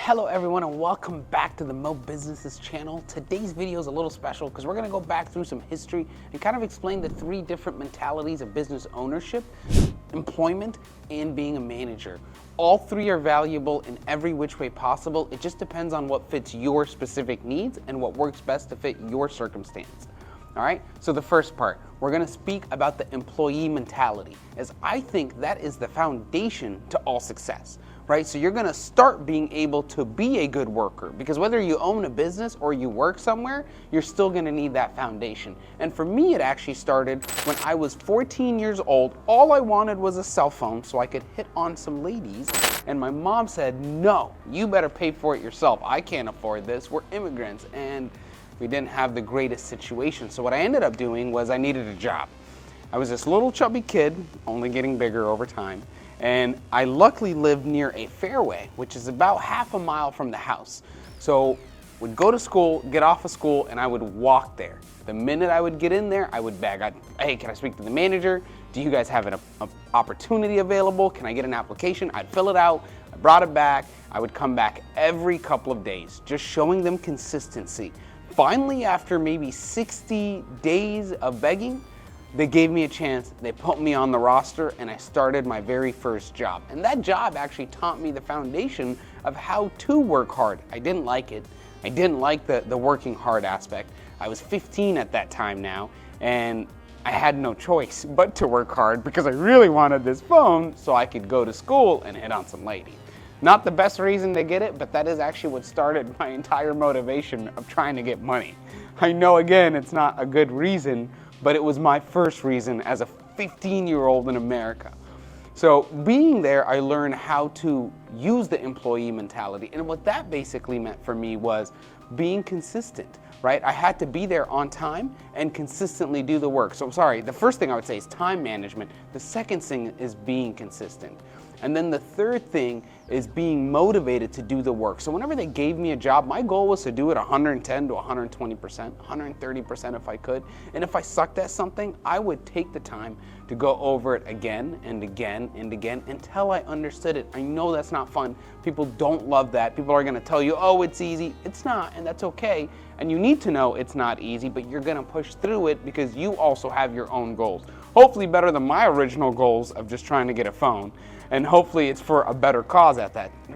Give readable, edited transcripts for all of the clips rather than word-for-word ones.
Hello everyone and welcome back to the Mo Businesses channel. Today's video is a little special because we're going to go back through some history and kind of explain the three different mentalities of business ownership, employment, and being a manager. All three are valuable in every which way possible. It just depends on what fits your specific needs and what works best to fit your circumstance. All right, so the first part, we're gonna speak about the employee mentality, as I think that is the foundation to all success, right? So you're gonna start being able to be a good worker, because whether you own a business or you work somewhere, you're still gonna need that foundation. And for me, it actually started when I was 14 years old. All I wanted was a cell phone so I could hit on some ladies, and my mom said, no, you better pay for it yourself. I can't afford this, we're immigrants. And we didn't have the greatest situation. So what I ended up doing was I needed a job. I was this little chubby kid, only getting bigger over time, and I luckily lived near a fairway, which is about half a mile from the house. So would go to school, get off of school, and I would walk there. The minute I would get in there, I would beg, hey, can I speak to the manager? Do you guys have an opportunity available? Can I get an application? I'd fill it out, I brought it back, I would come back every couple of days, just showing them consistency. Finally, after maybe 60 days of begging, they gave me a chance, they put me on the roster, and I started my very first job. And that job actually taught me the foundation of how to work hard. I didn't like it. I didn't like the working hard aspect. I was 15 at that time now, and I had no choice but to work hard because I really wanted this phone so I could go to school and hit on some ladies. Not the best reason to get it, but that is actually what started my entire motivation of trying to get money. I know, again, it's not a good reason, but it was my first reason as a 15-year-old in America. So being there, I learned how to use the employee mentality. And what that basically meant for me was being consistent, right? I had to be there on time and consistently do the work. So the first thing I would say is time management. The second thing is being consistent. And then the third thing is being motivated to do the work. So whenever they gave me a job, my goal was to do it 110 to 120%, 130% if I could. And if I sucked at something, I would take the time to go over it again and again and again until I understood it. I know that's not fun. People don't love that. People are gonna tell you, oh, it's easy. It's not, and that's okay. And you need to know it's not easy, but you're gonna push through it because you also have your own goals. Hopefully better than my original goals of just trying to get a phone. And hopefully it's for a better cause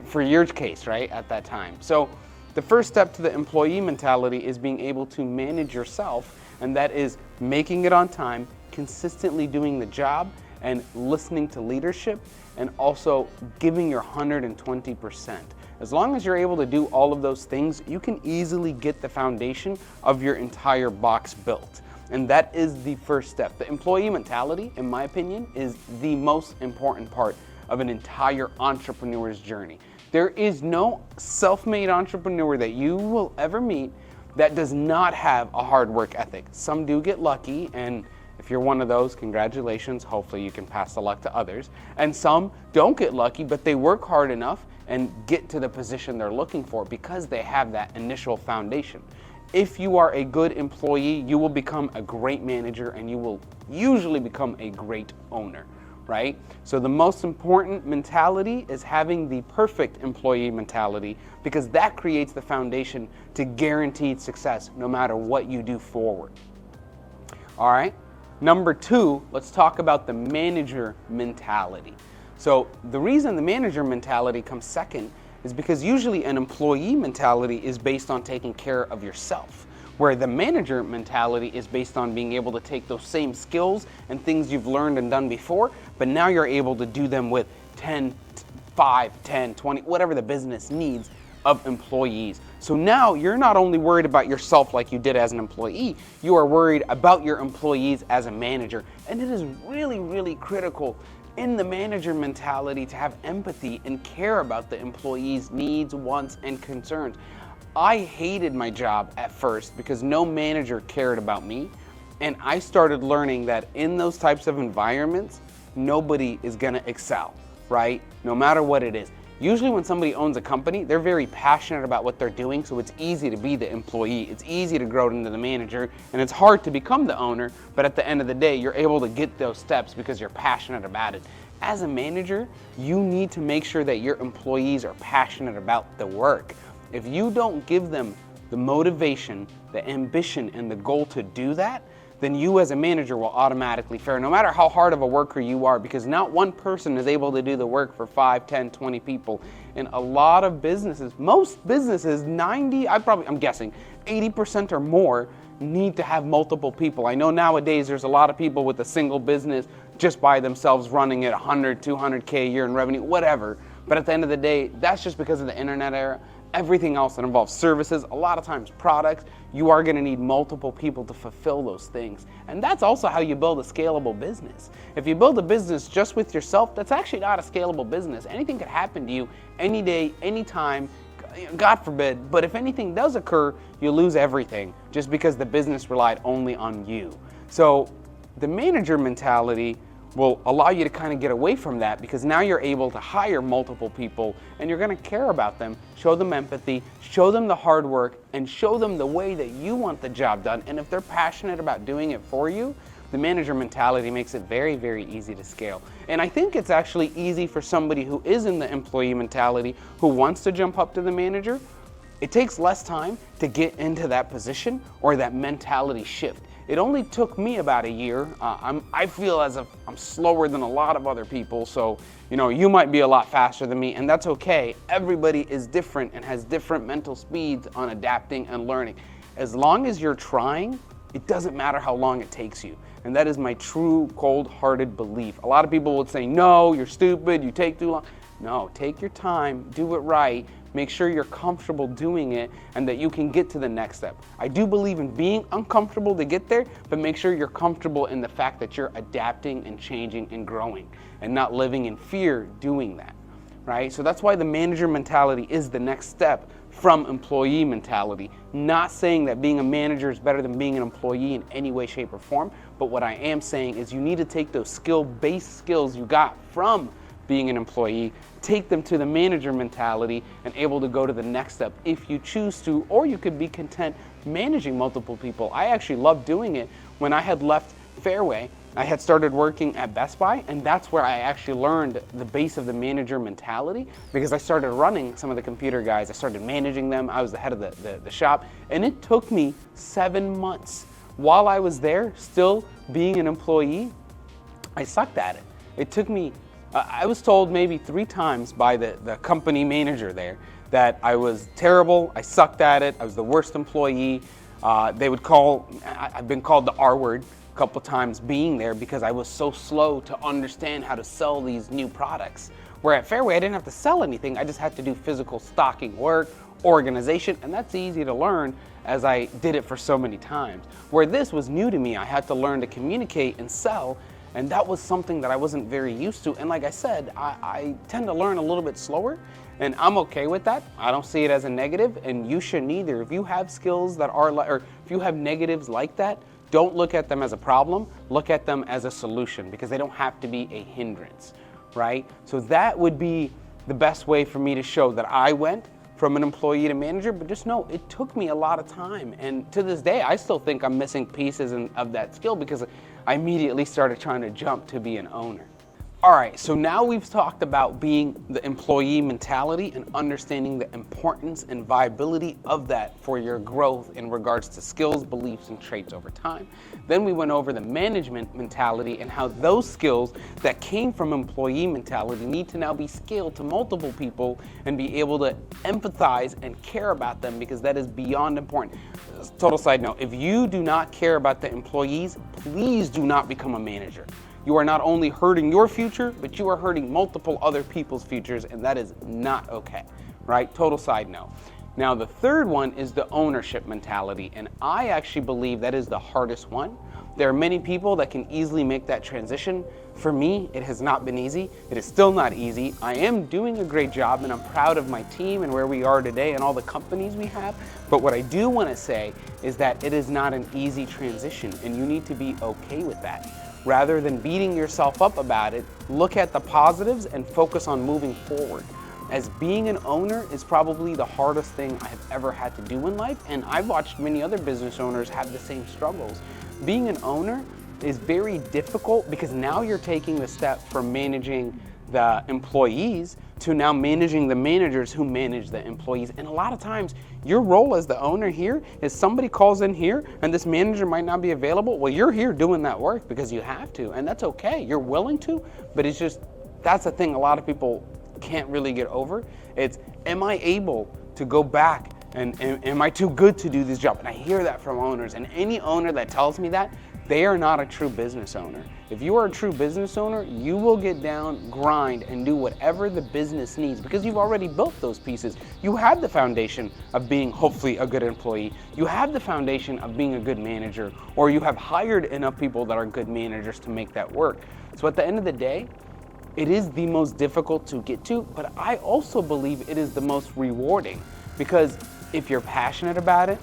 for your case, right, at that time. So the first step to the employee mentality is being able to manage yourself, and that is making it on time, consistently doing the job, and listening to leadership, and also giving your 120%. As long as you're able to do all of those things, you can easily get the foundation of your entire box built. And that is the first step. The employee mentality, in my opinion, is the most important part of an entire entrepreneur's journey. There is no self-made entrepreneur that you will ever meet that does not have a hard work ethic. Some do get lucky, and if you're one of those, congratulations. Hopefully you can pass the luck to others. And some don't get lucky, but they work hard enough and get to the position they're looking for because they have that initial foundation. If you are a good employee, you will become a great manager, and you will usually become a great owner, right? So the most important mentality is having the perfect employee mentality, because that creates the foundation to guaranteed success no matter what you do forward. All right, number two, let's talk about the manager mentality. So the reason the manager mentality comes second is because usually an employee mentality is based on taking care of yourself, where the manager mentality is based on being able to take those same skills and things you've learned and done before, but now you're able to do them with 5, 10, 20, whatever the business needs of employees. So now you're not only worried about yourself like you did as an employee, you are worried about your employees as a manager. And it is really, really critical in the manager mentality to have empathy and care about the employees' needs, wants, and concerns. I hated my job at first because no manager cared about me, and I started learning that in those types of environments, nobody is gonna excel, right? No matter what it is. Usually when somebody owns a company, they're very passionate about what they're doing, so it's easy to be the employee. It's easy to grow into the manager, and it's hard to become the owner, but at the end of the day, you're able to get those steps because you're passionate about it. As a manager, you need to make sure that your employees are passionate about the work. If you don't give them the motivation, the ambition, and the goal to do that, then you as a manager will automatically fail, no matter how hard of a worker you are, because not one person is able to do the work for 5, 10, 20 people. And a lot of businesses, most businesses, I'm guessing 80% or more need to have multiple people. I know nowadays there's a lot of people with a single business just by themselves running at 100, 200K a year in revenue, whatever. But at the end of the day, that's just because of the internet era. Everything else that involves services, a lot of times products, you are going to need multiple people to fulfill those things. And that's also how you build a scalable business. If you build a business just with yourself, that's actually not a scalable business. Anything could happen to you any day, anytime, God forbid. But if anything does occur, you lose everything just because the business relied only on you. So the manager mentality will allow you to kind of get away from that, because now you're able to hire multiple people and you're going to care about them, show them empathy, show them the hard work, and show them the way that you want the job done. And if they're passionate about doing it for you, the manager mentality makes it very, very easy to scale. And I think it's actually easy for somebody who is in the employee mentality, who wants to jump up to the manager. It takes less time to get into that position or that mentality shift. It only took me about a year. I feel as if I'm slower than a lot of other people, so you might be a lot faster than me, and that's okay. Everybody is different and has different mental speeds on adapting and learning. As long as you're trying, it doesn't matter how long it takes you. And that is my true cold-hearted belief. A lot of people would say, no, you're stupid, you take too long. No, take your time, do it right, make sure you're comfortable doing it, and that you can get to the next step. I do believe in being uncomfortable to get there, but make sure you're comfortable in the fact that you're adapting and changing and growing and not living in fear doing that, right? So that's why the manager mentality is the next step from employee mentality. Not saying that being a manager is better than being an employee in any way, shape, or form, but what I am saying is you need to take those skill-based skills you got from being an employee, take them to the manager mentality, and able to go to the next step if you choose to, or you could be content managing multiple people. I actually loved doing it. When I had left Fairway, I had started working at Best Buy, and that's where I actually learned the base of the manager mentality, because I started running some of the computer guys. I started managing them. I was the head of the shop, and it took me 7 months. While I was there, still being an employee, I sucked at it. It took me I was told maybe 3 times by the company manager there that I was terrible, I sucked at it, I was the worst employee. I've been called the R word a couple times being there because I was so slow to understand how to sell these new products. Where at Fairway, I didn't have to sell anything, I just had to do physical stocking work, organization, and that's easy to learn as I did it for so many times. Where this was new to me, I had to learn to communicate and sell. And that was something that I wasn't very used to. And like I said, I tend to learn a little bit slower, and I'm okay with that. I don't see it as a negative, and you shouldn't either. If you have skills that are, or if you have negatives like that, don't look at them as a problem, look at them as a solution, because they don't have to be a hindrance, right? So that would be the best way for me to show that I went from an employee to manager, but just know it took me a lot of time. And to this day, I still think I'm missing pieces of that skill, because I immediately started trying to jump to be an owner. All right, so now we've talked about being the employee mentality and understanding the importance and viability of that for your growth in regards to skills, beliefs, and traits over time. Then we went over the management mentality and how those skills that came from employee mentality need to now be scaled to multiple people and be able to empathize and care about them, because that is beyond important. Total side note, if you do not care about the employees, please do not become a manager. You are not only hurting your future, but you are hurting multiple other people's futures, and that is not okay, right? Total side note. Now, the third one is the ownership mentality, and I actually believe that is the hardest one. There are many people that can easily make that transition. For me, it has not been easy. It is still not easy. I am doing a great job, and I'm proud of my team and where we are today and all the companies we have. But what I do want to say is that it is not an easy transition, and you need to be okay with that. Rather than beating yourself up about it, look at the positives and focus on moving forward. As being an owner is probably the hardest thing I have ever had to do in life, and I've watched many other business owners have the same struggles. Being an owner is very difficult because now you're taking the step from managing the employees to now managing the managers who manage the employees. And a lot of times your role as the owner here is somebody calls in here and this manager might not be available. Well, you're here doing that work because you have to, and that's okay. You're willing to, but it's just, that's the thing a lot of people can't really get over. It's, am I able to go back and am I too good to do this job? And I hear that from owners, and any owner that tells me that, they are not a true business owner. If you are a true business owner, you will get down, grind, and do whatever the business needs because you've already built those pieces. You have the foundation of being hopefully a good employee. You have the foundation of being a good manager, or you have hired enough people that are good managers to make that work. So at the end of the day, it is the most difficult to get to, but I also believe it is the most rewarding because if you're passionate about it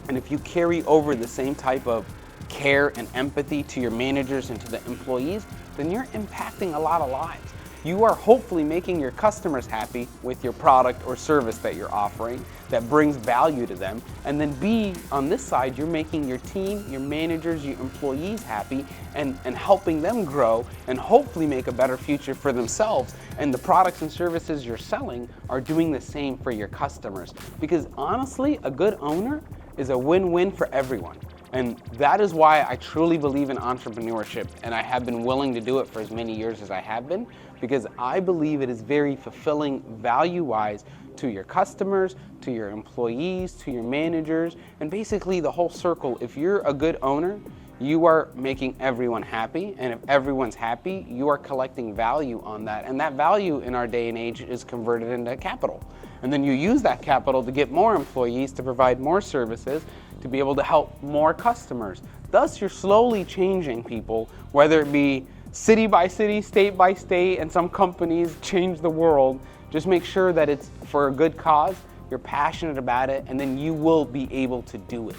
and if you carry over the same type of care and empathy to your managers and to the employees, then you're impacting a lot of lives. You are hopefully making your customers happy with your product or service that you're offering that brings value to them. And then B, on this side, you're making your team, your managers, your employees happy and helping them grow and hopefully make a better future for themselves. And the products and services you're selling are doing the same for your customers. Because honestly, a good owner is a win-win for everyone. And that is why I truly believe in entrepreneurship, and I have been willing to do it for as many years as I have been, because I believe it is very fulfilling value-wise to your customers, to your employees, to your managers, and basically the whole circle. If you're a good owner, you are making everyone happy, and if everyone's happy, you are collecting value on that. And that value in our day and age is converted into capital. And then you use that capital to get more employees, to provide more services, to be able to help more customers. Thus, you're slowly changing people, whether it be city by city, state by state, and some companies change the world. Just make sure that it's for a good cause, you're passionate about it, and then you will be able to do it.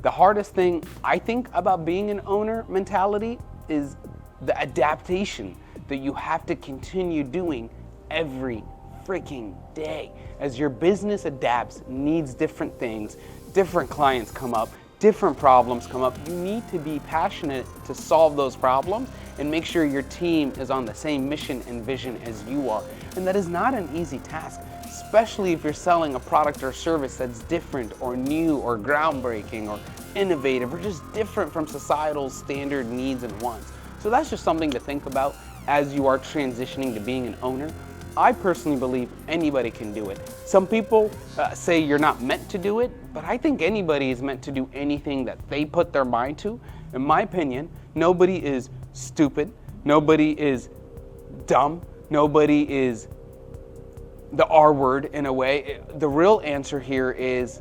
The hardest thing I think about being an owner mentality is the adaptation that you have to continue doing every freaking day. As your business adapts, needs different things, different clients come up, different problems come up, you need to be passionate to solve those problems and make sure your team is on the same mission and vision as you are. And that is not an easy task, especially if you're selling a product or service that's different or new or groundbreaking or innovative or just different from societal standard needs and wants. So that's just something to think about as you are transitioning to being an owner. I personally believe anybody can do it. Some people say you're not meant to do it, but I think anybody is meant to do anything that they put their mind to. In my opinion, nobody is stupid, nobody is dumb, nobody is the R word in a way. The real answer here is,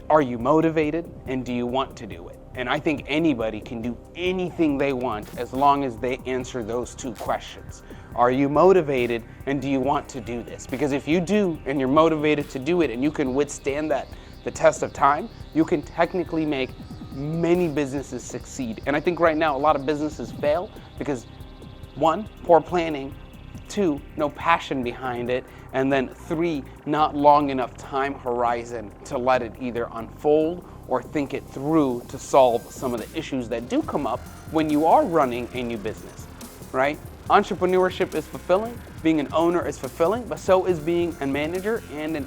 are you motivated and do you want to do it? And I think anybody can do anything they want as long as they answer those two questions. Are you motivated and do you want to do this? Because if you do and you're motivated to do it and you can withstand the test of time, you can technically make many businesses succeed. And I think right now a lot of businesses fail because 1, poor planning, 2, no passion behind it, and then 3, not long enough time horizon to let it either unfold or think it through to solve some of the issues that do come up when you are running a new business, right? Entrepreneurship is fulfilling, being an owner is fulfilling, but so is being a manager and an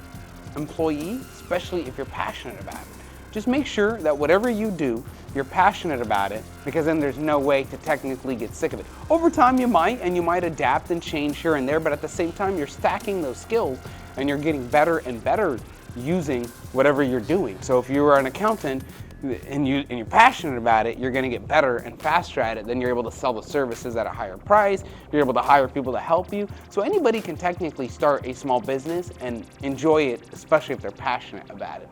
employee, especially if you're passionate about it. Just make sure that whatever you do, you're passionate about it, because then there's no way to technically get sick of it. Over time you might, and you might adapt and change here and there, but at the same time you're stacking those skills and you're getting better and better using whatever you're doing. So if you are an accountant and you're passionate about it, you're gonna get better and faster at it. Then you're able to sell the services at a higher price. You're able to hire people to help you. So anybody can technically start a small business and enjoy it, especially if they're passionate about it.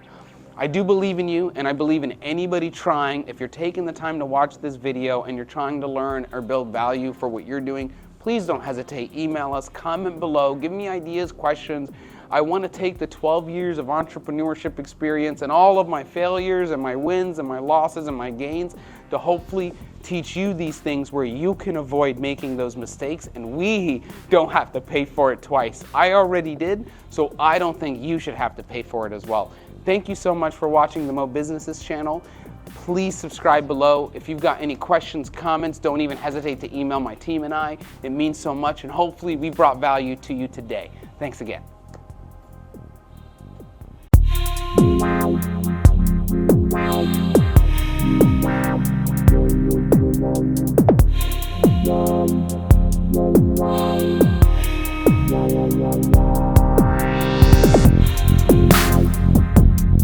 I do believe in you, and I believe in anybody trying. If you're taking the time to watch this video and you're trying to learn or build value for what you're doing, please don't hesitate. Email us, comment below, give me ideas, questions. I want to take the 12 years of entrepreneurship experience and all of my failures and my wins and my losses and my gains to hopefully teach you these things where you can avoid making those mistakes and we don't have to pay for it twice. I already did, so I don't think you should have to pay for it as well. Thank you so much for watching the Mo Businesses channel. Please subscribe below. If you've got any questions, comments, don't even hesitate to email my team and I. It means so much, and hopefully we brought value to you today. Thanks again.